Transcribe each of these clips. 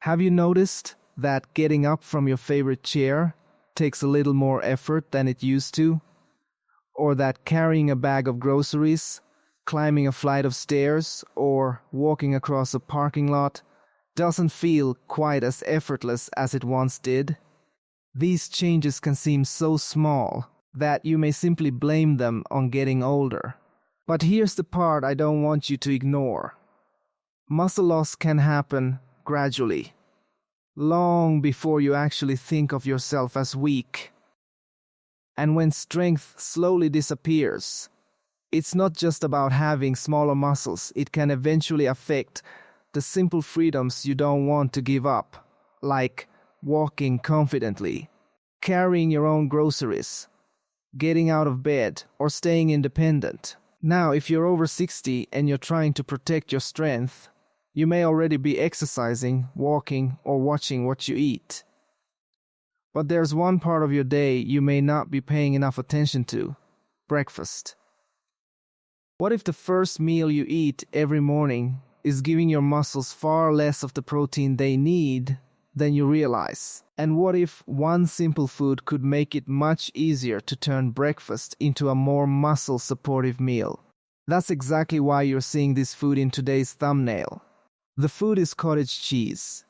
Have you noticed that getting up from your favorite chair takes a little more effort than it used to? Or that carrying a bag of groceries, climbing a flight of stairs, or walking across a parking lot doesn't feel quite as effortless as it once did? These changes can seem so small that you may simply blame them on getting older. But here's the part I don't want you to ignore. Muscle loss can happen gradually, long before you actually think of yourself as weak. And when strength slowly disappears, it's not just about having smaller muscles. It can eventually affect the simple freedoms you don't want to give up, like walking confidently, carrying your own groceries, getting out of bed, or staying independent. Now, if you're over 60 and you're trying to protect your strength, you may already be exercising, walking, or watching what you eat. But there's one part of your day you may not be paying enough attention to: breakfast. What if the first meal you eat every morning is giving your muscles far less of the protein they need than you realize? And what if one simple food could make it much easier to turn breakfast into a more muscle-supportive meal? That's exactly why you're seeing this food in today's thumbnail. The food is cottage cheese.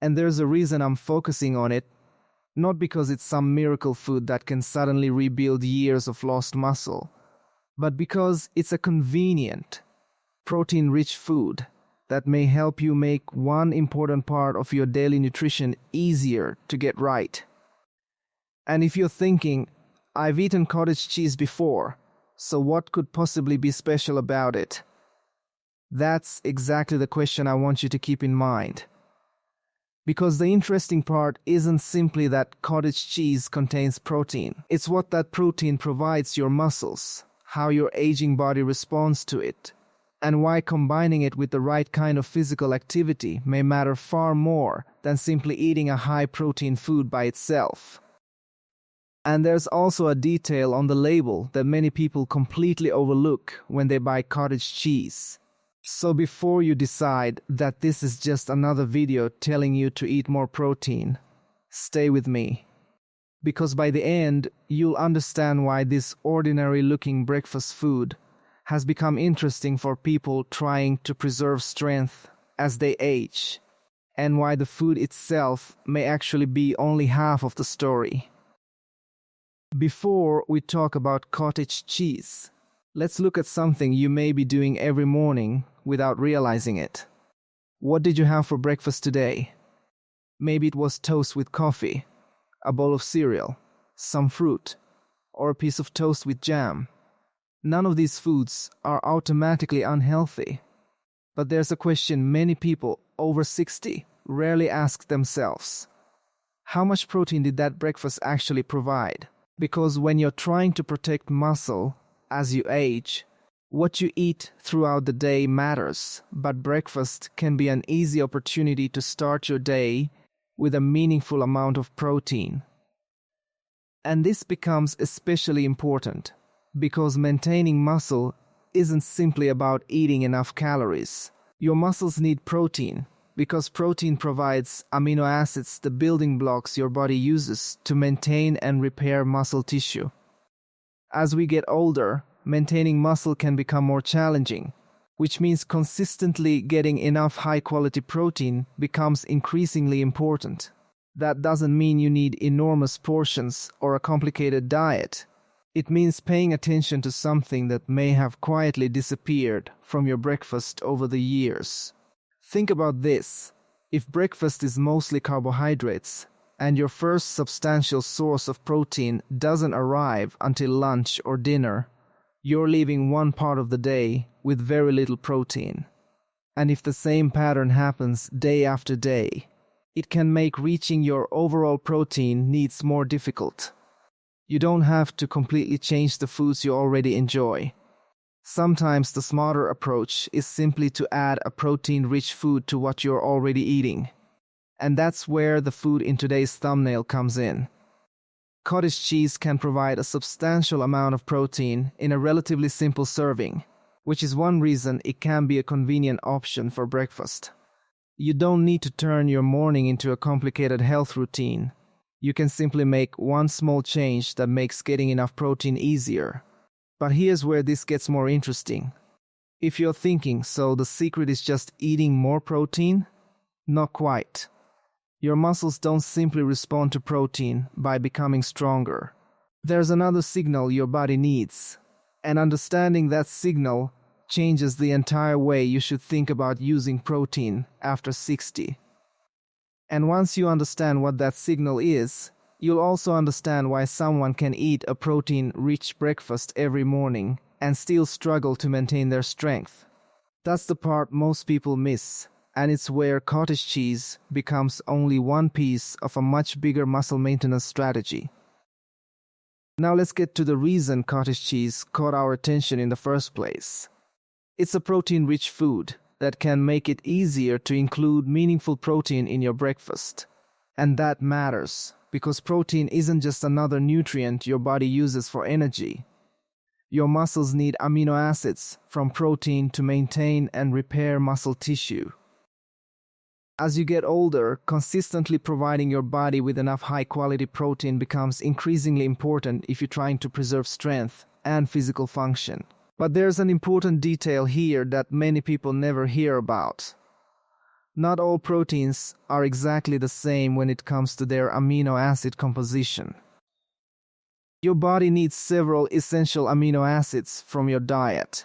And there's a reason I'm focusing on it, not because it's some miracle food that can suddenly rebuild years of lost muscle, but because it's a convenient, protein-rich food that may help you make one important part of your daily nutrition easier to get right. And if you're thinking, I've eaten cottage cheese before, so what could possibly be special about it? That's exactly the question I want you to keep in mind. Because the interesting part isn't simply that cottage cheese contains protein. It's what that protein provides your muscles, how your aging body responds to it, and why combining it with the right kind of physical activity may matter far more than simply eating a high-protein food by itself. And there's also a detail on the label that many people completely overlook when they buy cottage cheese. So before you decide that this is just another video telling you to eat more protein, stay with me. Because by the end, you'll understand why this ordinary-looking breakfast food has become interesting for people trying to preserve strength as they age, and why the food itself may actually be only half of the story. Before we talk about cottage cheese, let's look at something you may be doing every morning without realizing it. What did you have for breakfast today? Maybe it was toast with coffee, a bowl of cereal, some fruit, or a piece of toast with jam. None of these foods are automatically unhealthy. But there's a question many people over 60 rarely ask themselves. How much protein did that breakfast actually provide? Because when you're trying to protect muscle as you age, what you eat throughout the day matters, but breakfast can be an easy opportunity to start your day with a meaningful amount of protein. And this becomes especially important because maintaining muscle isn't simply about eating enough calories. Your muscles need protein because protein provides amino acids, the building blocks your body uses to maintain and repair muscle tissue. As we get older, maintaining muscle can become more challenging, which means consistently getting enough high-quality protein becomes increasingly important. That doesn't mean you need enormous portions or a complicated diet. It means paying attention to something that may have quietly disappeared from your breakfast over the years. Think about this. If breakfast is mostly carbohydrates, and your first substantial source of protein doesn't arrive until lunch or dinner, you're leaving one part of the day with very little protein. And if the same pattern happens day after day, it can make reaching your overall protein needs more difficult. You don't have to completely change the foods you already enjoy. Sometimes the smarter approach is simply to add a protein-rich food to what you're already eating. And that's where the food in today's thumbnail comes in. Cottage cheese can provide a substantial amount of protein in a relatively simple serving, which is one reason it can be a convenient option for breakfast. You don't need to turn your morning into a complicated health routine. You can simply make one small change that makes getting enough protein easier. But here's where this gets more interesting. If you're thinking, so the secret is just eating more protein? Not quite. Your muscles don't simply respond to protein by becoming stronger. There's another signal your body needs, and understanding that signal changes the entire way you should think about using protein after 60. And once you understand what that signal is, you'll also understand why someone can eat a protein-rich breakfast every morning and still struggle to maintain their strength. That's the part most people miss, and it's where cottage cheese becomes only one piece of a much bigger muscle maintenance strategy. Now let's get to the reason cottage cheese caught our attention in the first place. It's a protein-rich food that can make it easier to include meaningful protein in your breakfast. And that matters, because protein isn't just another nutrient your body uses for energy. Your muscles need amino acids from protein to maintain and repair muscle tissue. As you get older, consistently providing your body with enough high-quality protein becomes increasingly important if you're trying to preserve strength and physical function. But there's an important detail here that many people never hear about. Not all proteins are exactly the same when it comes to their amino acid composition. Your body needs several essential amino acids from your diet.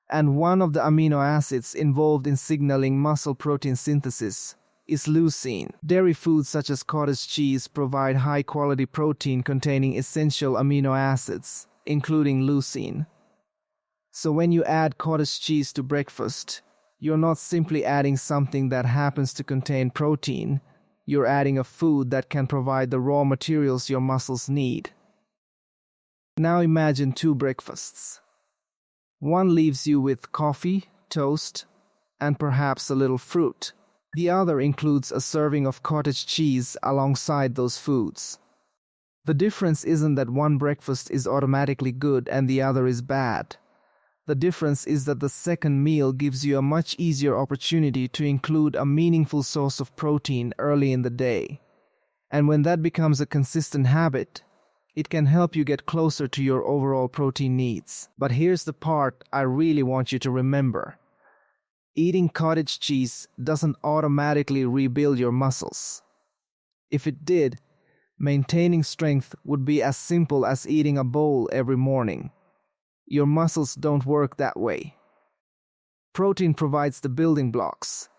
And one of the amino acids involved in signaling muscle protein synthesis is leucine. Dairy foods such as cottage cheese provide high-quality protein containing essential amino acids, including leucine. So when you add cottage cheese to breakfast, you're not simply adding something that happens to contain protein, you're adding a food that can provide the raw materials your muscles need. Now imagine two breakfasts. One leaves you with coffee, toast, and perhaps a little fruit. The other includes a serving of cottage cheese alongside those foods. The difference isn't that one breakfast is automatically good and the other is bad. The difference is that the second meal gives you a much easier opportunity to include a meaningful source of protein early in the day. And when that becomes a consistent habit, it can help you get closer to your overall protein needs. But here's the part I really want you to remember. Eating cottage cheese doesn't automatically rebuild your muscles. If it did, maintaining strength would be as simple as eating a bowl every morning. Your muscles don't work that way. Protein provides the building blocks,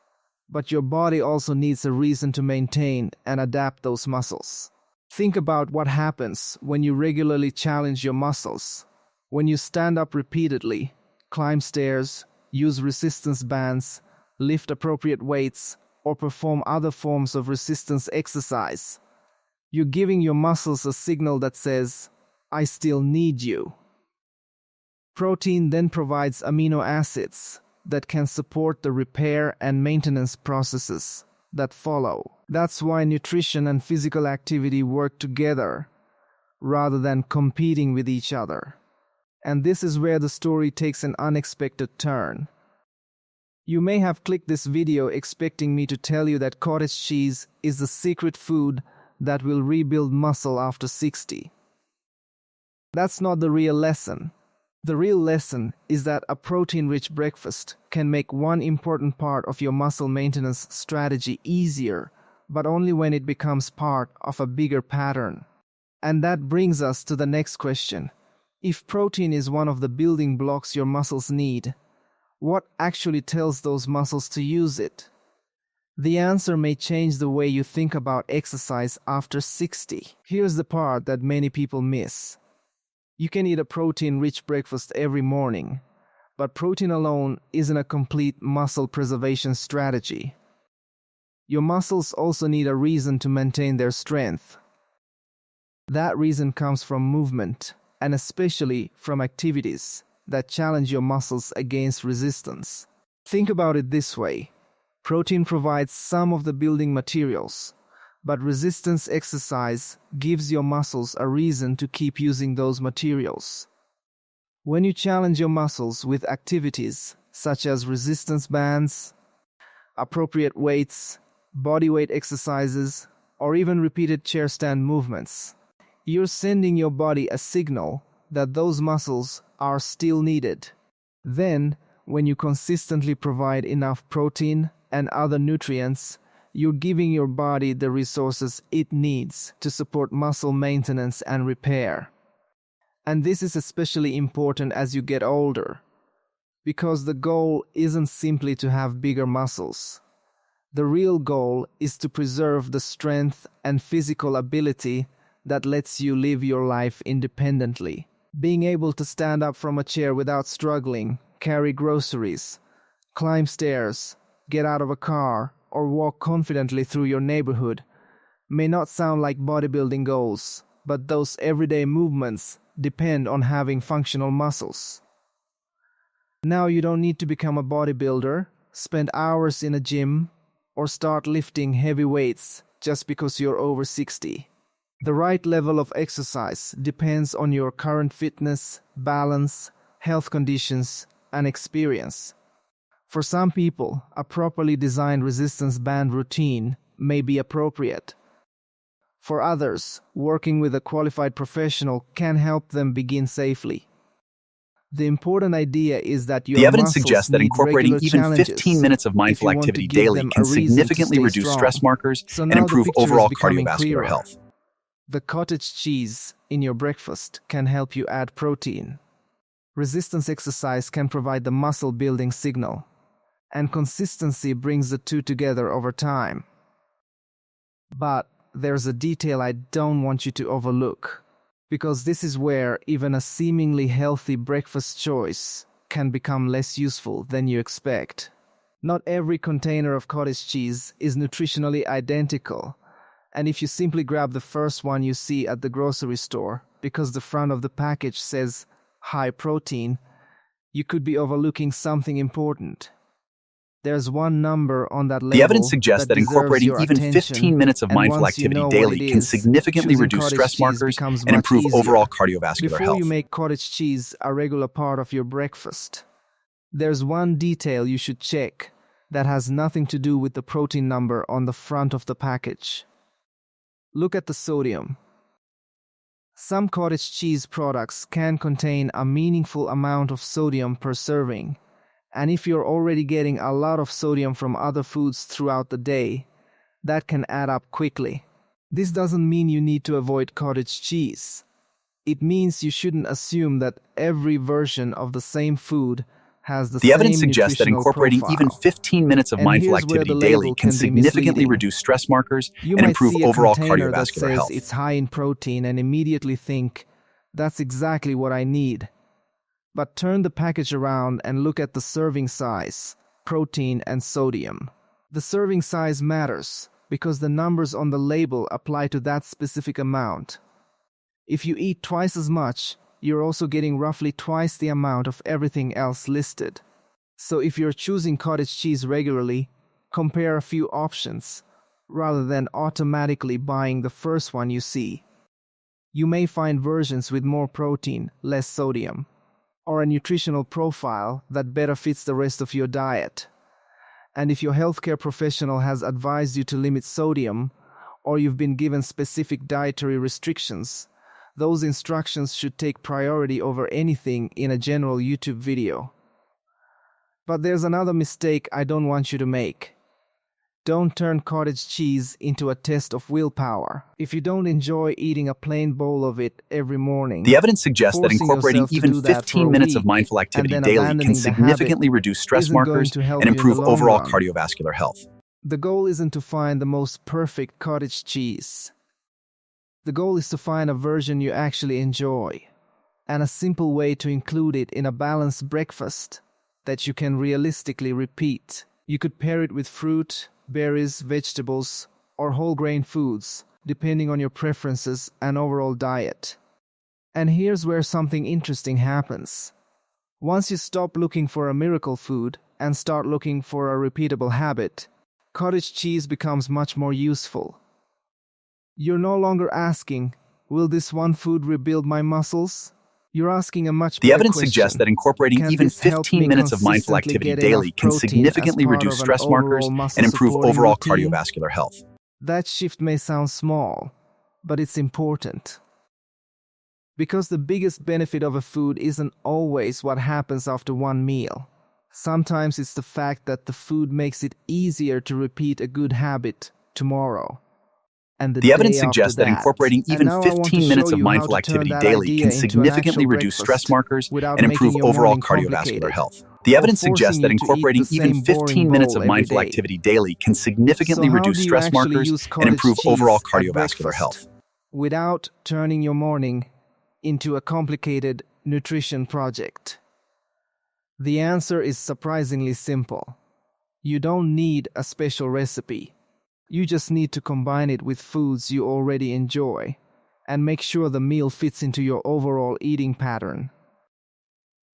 but your body also needs a reason to maintain and adapt those muscles. Think about what happens when you regularly challenge your muscles. When you stand up repeatedly, climb stairs, use resistance bands, lift appropriate weights, or perform other forms of resistance exercise. You're giving your muscles a signal that says, "I still need you." Protein then provides amino acids that can support the repair and maintenance processes that follow. That's why nutrition and physical activity work together rather than competing with each other. And this is where the story takes an unexpected turn. You may have clicked this video expecting me to tell you that cottage cheese is the secret food that will rebuild muscle after 60. That's not the real lesson. The real lesson is that a protein-rich breakfast can make one important part of your muscle maintenance strategy easier, but only when it becomes part of a bigger pattern. And that brings us to the next question. If protein is one of the building blocks your muscles need, what actually tells those muscles to use it? The answer may change the way you think about exercise after 60. Here's the part that many people miss. You can eat a protein-rich breakfast every morning, but protein alone isn't a complete muscle preservation strategy. Your muscles also need a reason to maintain their strength. That reason comes from movement, and especially from activities that challenge your muscles against resistance. Think about it this way. Protein provides some of the building materials, but resistance exercise gives your muscles a reason to keep using those materials. When you challenge your muscles with activities such as resistance bands, appropriate weights, body weight exercises, or even repeated chair stand movements. You're sending your body a signal that those muscles are still needed. Then, when you consistently provide enough protein and other nutrients, you're giving your body the resources it needs to support muscle maintenance and repair. And this is especially important as you get older, because the goal isn't simply to have bigger muscles. The real goal is to preserve the strength and physical ability that lets you live your life independently. Being able to stand up from a chair without struggling, carry groceries, climb stairs, get out of a car, or walk confidently through your neighborhood may not sound like bodybuilding goals, but those everyday movements depend on having functional muscles. Now you don't need to become a bodybuilder, spend hours in a gym, or start lifting heavy weights just because you're over 60. The right level of exercise depends on your current fitness, balance, health conditions, and experience. For some people, a properly designed resistance band routine may be appropriate. For others, working with a qualified professional can help them begin safely. The important idea is that your The evidence muscles suggests that need incorporating regular even challenges 15 minutes of if mindful you want to activity give daily them can a reason to significantly stay reduce stress strong. markers So and now the improve picture is overall becoming cardiovascular clearer. health. The cottage cheese in your breakfast can help you add protein. Resistance exercise can provide the muscle building signal, and consistency brings the two together over time. But there's a detail I don't want you to overlook, because this is where even a seemingly healthy breakfast choice can become less useful than you expect. Not every container of cottage cheese is nutritionally identical, and if you simply grab the first one you see at the grocery store because the front of the package says high protein, you could be overlooking something important. There's one number on that label The evidence suggests that deserves incorporating your even attention, 15 minutes of and mindful once you activity know what daily it can is, significantly choosing reduce cottage stress cheese markers becomes and much improve easier. overall cardiovascular Before health. you make cottage cheese a regular part of your breakfast, there's one detail you should check that has nothing to do with the protein number on the front of the package. Look at the sodium. Some cottage cheese products can contain a meaningful amount of sodium per serving, and if you're already getting a lot of sodium from other foods throughout the day, that can add up quickly. This doesn't mean you need to avoid cottage cheese. It means you shouldn't assume that every version of the same food has the The evidence same suggests that nutritional incorporating profile. even 15 minutes of And mindful here's where activity the daily label can can be significantly misleading. reduce stress markers You and might improve see a overall container that cardiovascular says health. it's high in protein and immediately think, that's exactly what I need. But turn the package around and look at the serving size, protein and sodium. The serving size matters because the numbers on the label apply to that specific amount. If you eat twice as much, you're also getting roughly twice the amount of everything else listed. So if you're choosing cottage cheese regularly, compare a few options, rather than automatically buying the first one you see. You may find versions with more protein, less sodium, or a nutritional profile that better fits the rest of your diet. And if your healthcare professional has advised you to limit sodium, or you've been given specific dietary restrictions, those instructions should take priority over anything in a general YouTube video. But there's another mistake I don't want you to make. Don't turn cottage cheese into a test of willpower. If you don't enjoy eating a plain bowl of it every morning, The evidence suggests that forcing incorporating yourself to even do that for 15 a minutes of week mindful and activity then daily can abandoning the significantly habit reduce stress isn't going markers to help and you in the improve long overall run. cardiovascular health. The goal isn't to find the most perfect cottage cheese. The goal is to find a version you actually enjoy, and a simple way to include it in a balanced breakfast that you can realistically repeat. You could pair it with fruit, berries, vegetables, or whole grain foods, depending on your preferences and overall diet. And here's where something interesting happens. Once you stop looking for a miracle food and start looking for a repeatable habit, cottage cheese becomes much more useful. You're no longer asking, will this one food rebuild my muscles? You're asking a much The better evidence question. suggests that incorporating Can even this help 15 me minutes of mindful consistently activity get daily enough can protein significantly as part reduce of an stress markers overall muscle and improve supporting overall routine? cardiovascular health. That shift may sound small, but it's important. Because the biggest benefit of a food isn't always what happens after one meal. Sometimes it's the fact that the food makes it easier to repeat a good habit tomorrow and the The evidence day after suggests that that. incorporating And even now I want to 15 minutes show of you how mindful to turn activity that daily idea can into an actual significantly reduce stress breakfast markers without and improve making your overall morning cardiovascular complicated health. The or evidence suggests forcing that you to eat the incorporating even same boring 15 minutes bowl of every mindful day. activity daily can So significantly how reduce do you stress actually markers use and cottage improve overall cheese at cardiovascular breakfast health? without turning your morning into a complicated nutrition project? The answer is surprisingly simple. You don't need a special recipe. You just need to combine it with foods you already enjoy and make sure the meal fits into your overall eating pattern.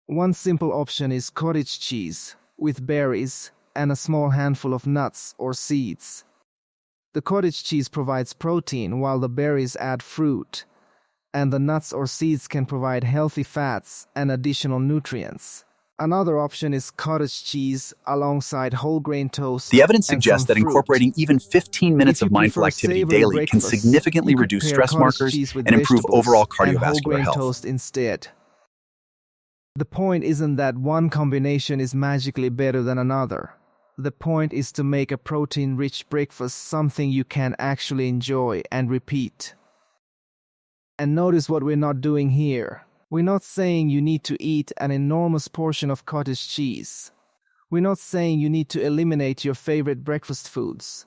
One simple option is cottage cheese with berries and a small handful of nuts or seeds. The cottage cheese provides protein while the berries add fruit, and the nuts or seeds can provide healthy fats and additional nutrients. Another option is cottage cheese alongside whole grain toast The evidence and some suggests that fruit. incorporating even 15 minutes If you of mindful prefer activity savory daily can breakfasts, significantly you could reduce pair stress cottage markers cheese with and improve overall vegetables and whole cardiovascular grain health. toast instead. The point isn't that one combination is magically better than another. The point is to make a protein-rich breakfast something you can actually enjoy and repeat. And notice what we're not doing here. We're not saying you need to eat an enormous portion of cottage cheese. We're not saying you need to eliminate your favorite breakfast foods.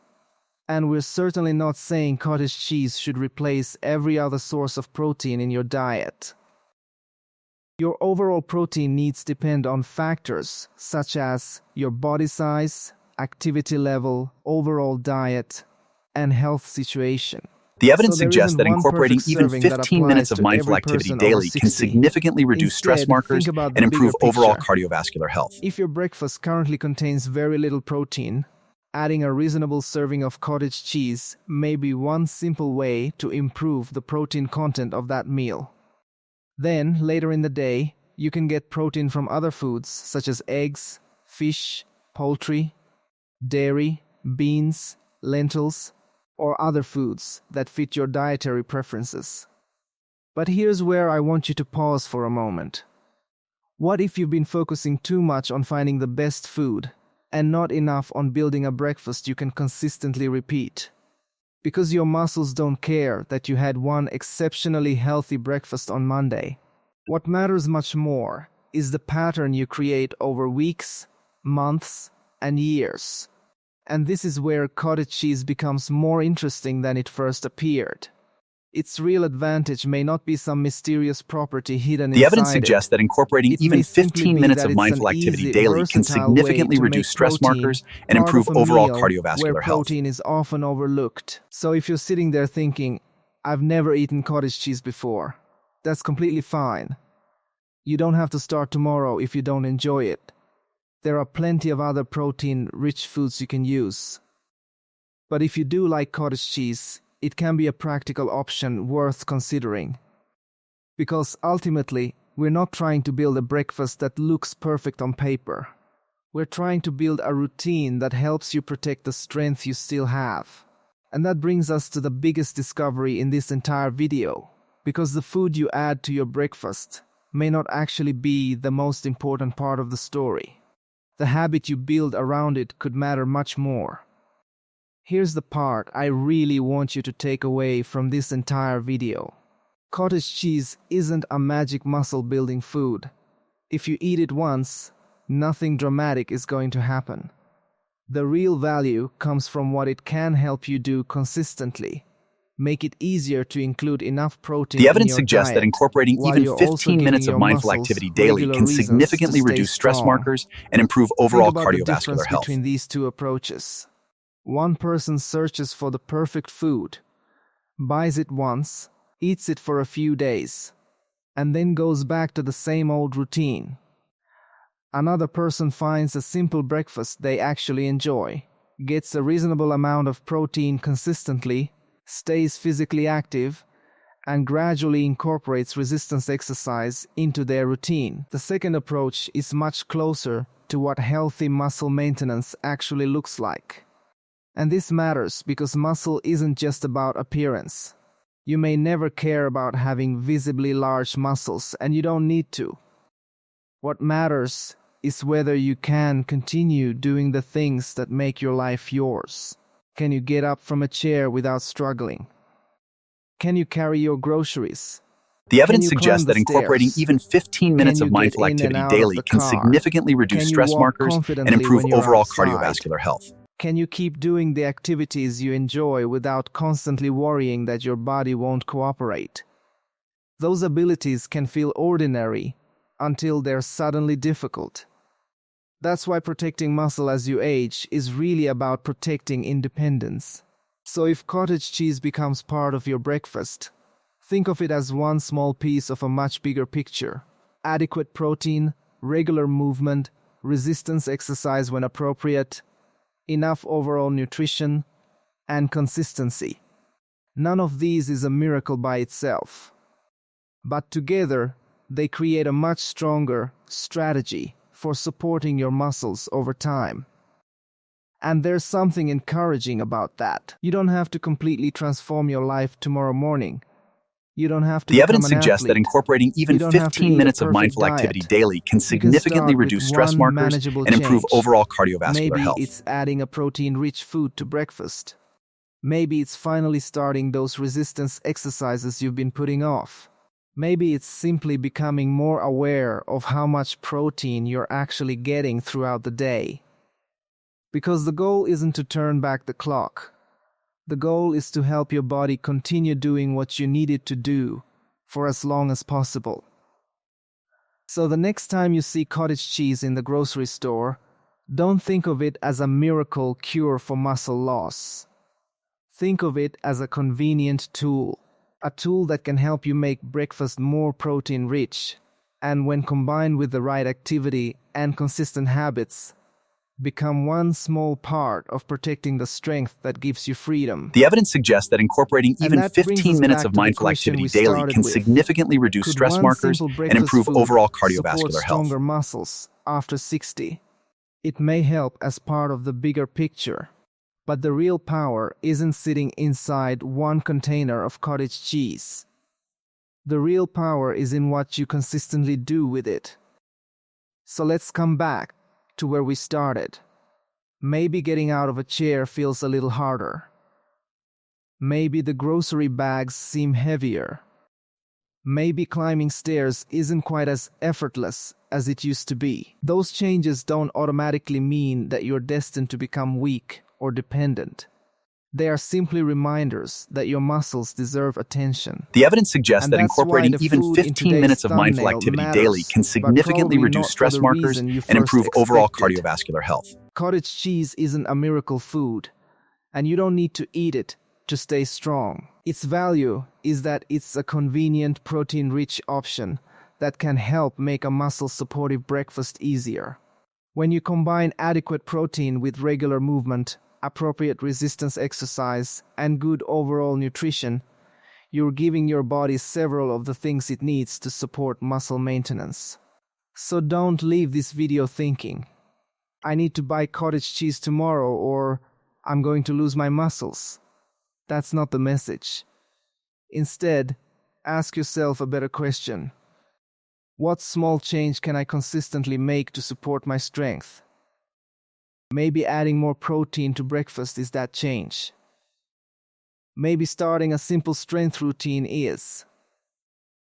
And we're certainly not saying cottage cheese should replace every other source of protein in your diet. Your overall protein needs depend on factors such as your body size, activity level, overall diet, and health situation. The evidence So there suggests isn't that one incorporating perfect even serving that 15 minutes applies of to mindful every activity person over daily can 60. significantly reduce stress Instead, markers think about the and improve bigger overall picture. cardiovascular health. If your breakfast currently contains very little protein, adding a reasonable serving of cottage cheese may be one simple way to improve the protein content of that meal. Then, later in the day, you can get protein from other foods such as eggs, fish, poultry, dairy, beans, lentils, or other foods that fit your dietary preferences. But here's where I want you to pause for a moment. What if you've been focusing too much on finding the best food and not enough on building a breakfast you can consistently repeat? Because your muscles don't care that you had one exceptionally healthy breakfast on Monday. What matters much more is the pattern you create over weeks, months, and years. And this is where cottage cheese becomes more interesting than it first appeared. Its real advantage may not be some mysterious property hidden The evidence inside suggests it. that incorporating It even may simply 15 be minutes that of it's an mindful activity easy, daily can versatile way significantly to reduce make stress protein markers and part improve of a overall meal where cardiovascular health. protein is often overlooked. So if you're sitting there thinking, I've never eaten cottage cheese before, that's completely fine. You don't have to start tomorrow if you don't enjoy it. There are plenty of other protein-rich foods you can use. But if you do like cottage cheese, it can be a practical option worth considering. Because ultimately, we're not trying to build a breakfast that looks perfect on paper. We're trying to build a routine that helps you protect the strength you still have. And that brings us to the biggest discovery in this entire video. Because the food you add to your breakfast may not actually be the most important part of the story. The habit you build around it could matter much more. Here's the part I really want you to take away from this entire video. Cottage cheese isn't a magic muscle-building food. If you eat it once, nothing dramatic is going to happen. The real value comes from what it can help you do consistently. Make it easier to include enough protein The in evidence your suggests that diet, incorporating while even you're also 15 giving minutes of your mindful muscles activity daily regular can reasons to significantly stay reduce stress strong. markers and improve Think overall about the cardiovascular difference health. between these two approaches. One person searches for the perfect food, buys it once, eats it for a few days, and then goes back to the same old routine. Another person finds a simple breakfast they actually enjoy, gets a reasonable amount of protein consistently, stays physically active, and gradually incorporates resistance exercise into their routine. The second approach is much closer to what healthy muscle maintenance actually looks like. And this matters because muscle isn't just about appearance. You may never care about having visibly large muscles, and you don't need to. What matters is whether you can continue doing the things that make your life yours. Can you get up from a chair without struggling? Can you carry your groceries? The evidence you suggests climb that the incorporating stairs? even 15 minutes Can of you get mindful in and activity out of daily the can car? significantly reduce Can you stress walk markers and confidently improve when you're overall outside? cardiovascular health. Can you keep doing the activities you enjoy without constantly worrying that your body won't cooperate? Those abilities can feel ordinary until they're suddenly difficult. That's why protecting muscle as you age is really about protecting independence. So if cottage cheese becomes part of your breakfast, think of it as one small piece of a much bigger picture. Adequate protein, regular movement, resistance exercise when appropriate, enough overall nutrition, and consistency. None of these is a miracle by itself. But together, they create a much stronger strategy for supporting your muscles over time. And there's something encouraging about that. You don't have to completely transform your life tomorrow morning. You don't have to The become evidence an suggests that athlete. incorporating even You don't have to 15 eat a minutes of perfect mindful activity diet. daily can You can significantly start with reduce stress one markers manageable and improve change. overall cardiovascular Maybe health. it's adding a protein-rich food to breakfast. Maybe it's finally starting those resistance exercises you've been putting off. Maybe it's simply becoming more aware of how much protein you're actually getting throughout the day. Because the goal isn't to turn back the clock. The goal is to help your body continue doing what you need it to do for as long as possible. So the next time you see cottage cheese in the grocery store, don't think of it as a miracle cure for muscle loss. Think of it as a convenient tool, a tool that can help you make breakfast more protein-rich, and when combined with the right activity and consistent habits, become one small part of protecting the strength that gives you freedom. The evidence suggests that incorporating And even that brings 15 us minutes back of to the mindful question activity we daily started can with. significantly reduce Could stress one markers simple and breakfast improve food overall support cardiovascular health. stronger muscles after 60? It may help as part of the bigger picture, but the real power isn't sitting inside one container of cottage cheese. The real power is in what you consistently do with it. So let's come back to where we started. Maybe getting out of a chair feels a little harder. Maybe the grocery bags seem heavier. Maybe climbing stairs isn't quite as effortless as it used to be. Those changes don't automatically mean that you're destined to become weak or dependent. They are simply reminders that your muscles deserve attention. The evidence suggests And that that's why incorporating the even food in 15 today's minutes of mindful thumbnail activity daily matters, can but significantly probably reduce not for stress the markers reason you and first improve overall expected. cardiovascular health. Cottage cheese isn't a miracle food, and you don't need to eat it to stay strong. Its value is that it's a convenient, protein-rich option that can help make a muscle-supportive breakfast easier. When you combine adequate protein with regular movement, appropriate resistance exercise, and good overall nutrition, you're giving your body several of the things it needs to support muscle maintenance. So don't leave this video thinking, I need to buy cottage cheese tomorrow, or I'm going to lose my muscles. That's not the message. Instead, ask yourself a better question. What small change can I consistently make to support my strength? Maybe adding more protein to breakfast is that change. Maybe starting a simple strength routine is.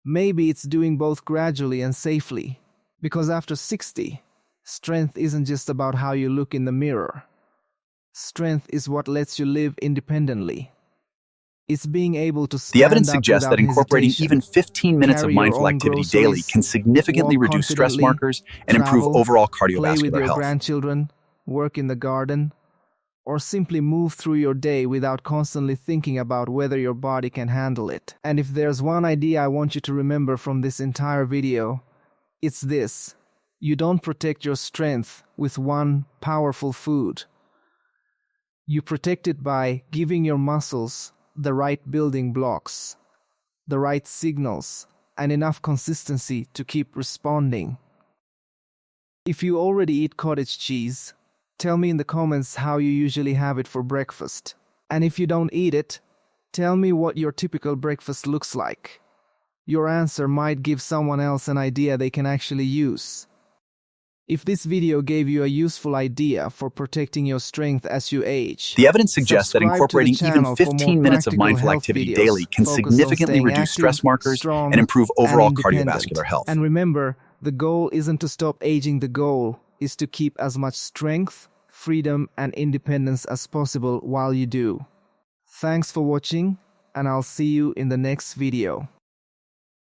Maybe it's doing both gradually and safely, because after 60, strength isn't just about how you look in the mirror. Strength is what lets you live independently. It's being able to The stand evidence up suggests that without incorporating hesitation, even 15 minutes of carry your mindful own activity daily groceries, can significantly walk reduce stress confidently, markers and improve travel, overall play with cardiovascular your health. grandchildren, work in the garden, or simply move through your day without constantly thinking about whether your body can handle it. And if there's one idea I want you to remember from this entire video, it's this. You don't protect your strength with one powerful food. You protect it by giving your muscles the right building blocks. the right signals, and enough consistency to keep responding. If you already eat cottage cheese, tell me in the comments how you usually have it for breakfast. And if you don't eat it, tell me what your typical breakfast looks like. Your answer might give someone else an idea they can actually use. If this video gave you a useful idea for protecting your strength as you age, The evidence suggests that subscribe to the incorporating even channel for more 15 minutes of practical mindful health activity videos daily can focused on significantly staying reduce active, stress markers strong, and improve and overall independent. cardiovascular health. And remember, the goal isn't to stop aging, the goal is to keep as much strength, freedom, and independence as possible while you do. Thanks for watching, and I'll see you in the next video.